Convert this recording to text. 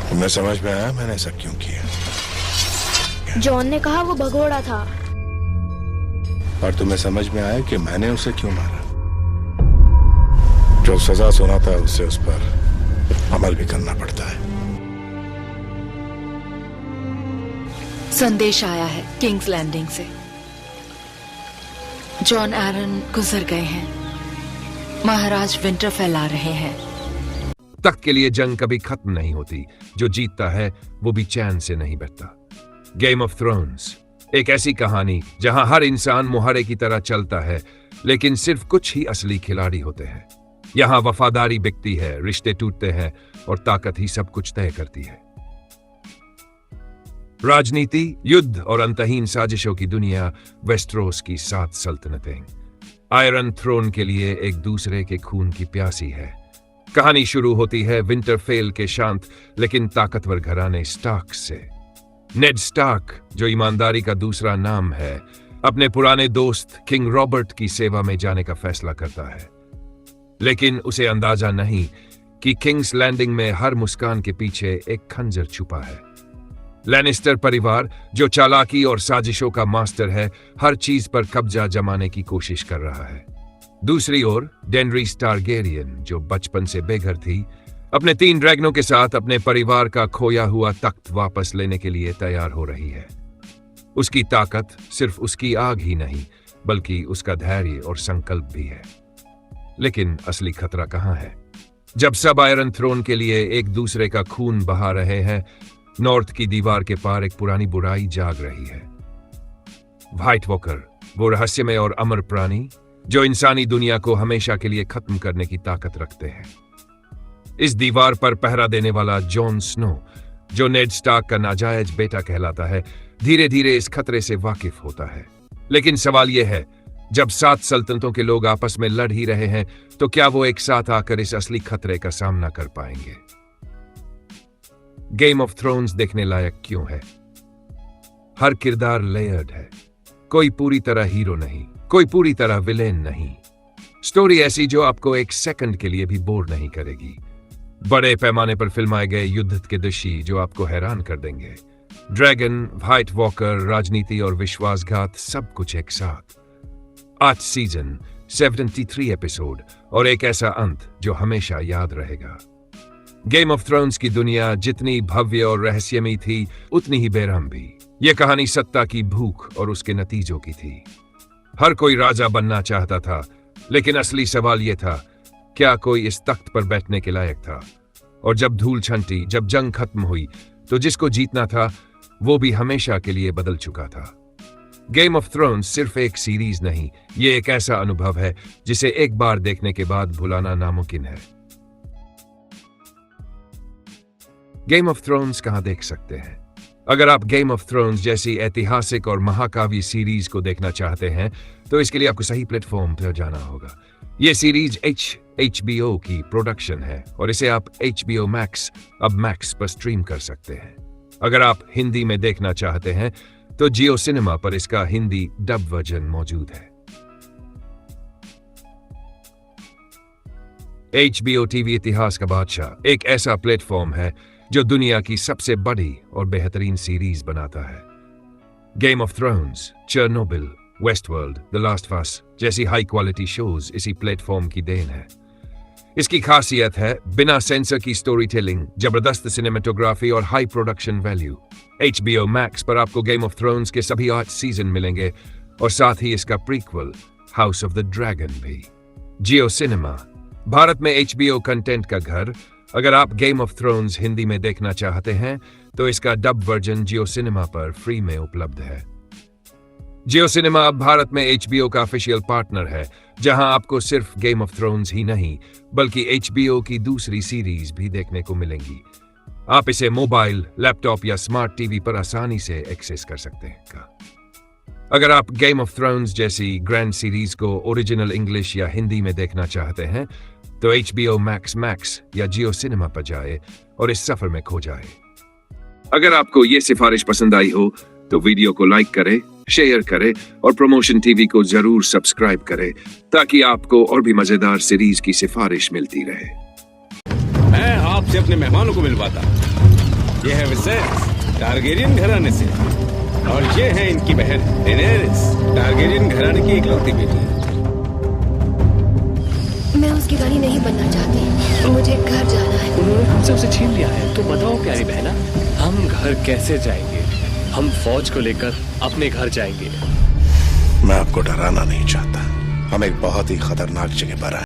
तुम्हें समझ में आया मैंने ऐसा क्यों किया? जॉन ने कहा वो भगोड़ा था। और तुम्हें समझ में आया कि मैंने उसे क्यों मारा? जो सजा सुनाता है उसे उस पर अमल भी करना पड़ता है। संदेश आया है किंग्स लैंडिंग से। जॉन एरन गुजर गए हैं। महाराज विंटरफेल आ रहे हैं। तख्त के लिए जंग कभी खत्म नहीं होती। जो जीतता है वो भी चैन से नहीं बैठता। गेम ऑफ थ्रोन्स एक ऐसी कहानी जहां हर इंसान मुहारे की तरह चलता है, लेकिन सिर्फ कुछ ही असली खिलाड़ी होते हैं। यहां वफादारी बिकती है, रिश्ते टूटते हैं और ताकत ही सब कुछ तय करती है। राजनीति, युद्ध और अंतहीन साजिशों की दुनिया, वेस्टरोस की 7 सल्तनतें आयरन थ्रोन के लिए एक दूसरे के खून की प्यासी है। कहानी शुरू होती है विंटरफेल के शांत लेकिन ताकतवर घराने स्टार्क से। नेड स्टार्क, जो ईमानदारी का दूसरा नाम है, अपने पुराने दोस्त किंग रॉबर्ट की सेवा में जाने का फैसला करता है, लेकिन उसे अंदाजा नहीं कि किंग्स लैंडिंग में हर मुस्कान के पीछे एक खंजर छुपा है। लैनिस्टर परिवार, जो चालाकी और साजिशों का मास्टर है, हर चीज पर कब्जा जमाने की कोशिश कर रहा है। दूसरी ओर डेनरीस टारगेरियन, जो बचपन से बेघर थी, अपने 3 ड्रैगनों के साथ अपने परिवार का खोया हुआ तख्त वापस लेने के लिए तैयार हो रही है। उसकी ताकत सिर्फ उसकी आग ही नहीं, बल्कि उसका धैर्य और संकल्प भी है। लेकिन असली खतरा कहां है? जब सब आयरन थ्रोन के लिए एक दूसरे का खून बहा रहे हैं, नॉर्थ की दीवार के पार एक पुरानी बुराई जाग रही है। व्हाइट वॉकर, वो रहस्यमय और अमर प्राणी जो इंसानी दुनिया को हमेशा के लिए खत्म करने की ताकत रखते हैं। इस दीवार पर पहरा देने वाला जॉन स्नो, जो नेड स्टार्क का नाजायज बेटा कहलाता है, धीरे धीरे इस खतरे से वाकिफ होता है। लेकिन सवाल यह है, जब 7 सल्तनतों के लोग आपस में लड़ ही रहे हैं, तो क्या वो एक साथ आकर इस असली खतरे का सामना कर पाएंगे? गेम ऑफ थ्रोन्स देखने लायक क्यों है? हर किरदार लेयर्ड है। कोई पूरी तरह हीरो नहीं, कोई पूरी तरह विलेन नहीं। स्टोरी ऐसी जो आपको एक सेकंड के लिए भी बोर नहीं करेगी। बड़े पैमाने पर फिल्माए गए युद्ध के दृश्य जो आपको हैरान कर देंगे। ड्रैगन, व्हाइट वॉकर, राजनीति और विश्वासघात, सब कुछ एक साथ। 8 सीजन, 73 एपिसोड और एक ऐसा अंत जो हमेशा याद रहेगा। गेम ऑफ थ्रोन्स की दुनिया जितनी भव्य और रहस्यमयी थी, उतनी ही बेरहम भी। यह कहानी सत्ता की भूख और उसके नतीजों की थी। हर कोई राजा बनना चाहता था, लेकिन असली सवाल यह था, क्या कोई इस तख्त पर बैठने के लायक था? और जब धूल छंटी, जब जंग खत्म हुई, तो जिसको जीतना था वो भी हमेशा के लिए बदल चुका था। गेम ऑफ थ्रोन्स सिर्फ एक सीरीज नहीं, ये एक ऐसा अनुभव है जिसे एक बार देखने के बाद भुलाना नामुमकिन है। गेम ऑफ थ्रोन्स कहां देख सकते हैं? अगर आप गेम ऑफ थ्रोन्स जैसी ऐतिहासिक और महाकाव्य सीरीज को देखना चाहते हैं, तो इसके लिए आपको सही प्लेटफॉर्म पर जाना होगा। यह सीरीज HBO की प्रोडक्शन है और इसे आप HBO Max अब मैक्स पर स्ट्रीम कर सकते हैं। अगर आप हिंदी में देखना चाहते हैं, तो जियो सिनेमा पर इसका हिंदी डब वर्जन मौजूद है। HBO TV इतिहास का बादशाह एक ऐसा प्लेटफॉर्म है जो दुनिया की सबसे बड़ी और बेहतरीन सीरीज बनाता है। Game of Thrones, Chernobyl, Westworld, The Last of Us जैसी हाई क्वालिटी शोज इसी प्लेटफॉर्म की देन है। इसकी खासियत है बिना सेंसर की स्टोरी टेलिंग, जबरदस्त सिनेमेटोग्राफी और high production value. HBO Max पर आपको गेम ऑफ थ्रोन्स के सभी 8 सीजन मिलेंगे और साथ ही इसका prequel house of the dragon भी। जियो सिनेमा, भारत में HBO कंटेंट का घर। अगर आप गेम ऑफ थ्रोन्स हिंदी में देखना चाहते हैं, तो इसका डब वर्जन जियो सिनेमा पर फ्री में उपलब्ध है। जियो सिनेमा अब भारत में HBO का ऑफिशियल पार्टनर है, जहां आपको सिर्फ गेम ऑफ थ्रोन्स ही नहीं, बल्कि HBO की दूसरी सीरीज भी देखने को मिलेंगी। आप इसे मोबाइल, लैपटॉप या स्मार्ट टीवी पर आसानी से एक्सेस कर सकते हैं। अगर आप गेम ऑफ थ्रोन्स जैसी ग्रैंड सीरीज को ओरिजिनल इंग्लिश या हिंदी में देखना चाहते हैं, तो HBO Max या जियो सिनेमा पर जाए और इस सफर में खो जाए। अगर आपको ये सिफारिश पसंद आई हो, तो वीडियो को लाइक करें, शेयर करें और प्रमोशन टीवी को जरूर सब्सक्राइब करें, ताकि आपको और भी मजेदार सीरीज की सिफारिश मिलती रहे। मैं आपसे अपने मेहमानों को मिलवाता। ये है विसेरिस, टारगेरियन घराने से, और ये है इनकी बहन डेनेरिस, टारगेरियन घराने की इकलौती बेटी। मैं उसकी रानी नहीं बनना चाहती, मुझे घर जाना है। उन्होंने हमसे उसे छीन लिया है, तो बताओ प्यारी बहना, हम घर कैसे जाएंगे? हम फौज को लेकर अपने घर जाएंगे। मैं आपको डराना नहीं चाहता, हम एक बहुत ही खतरनाक जगह पर आए।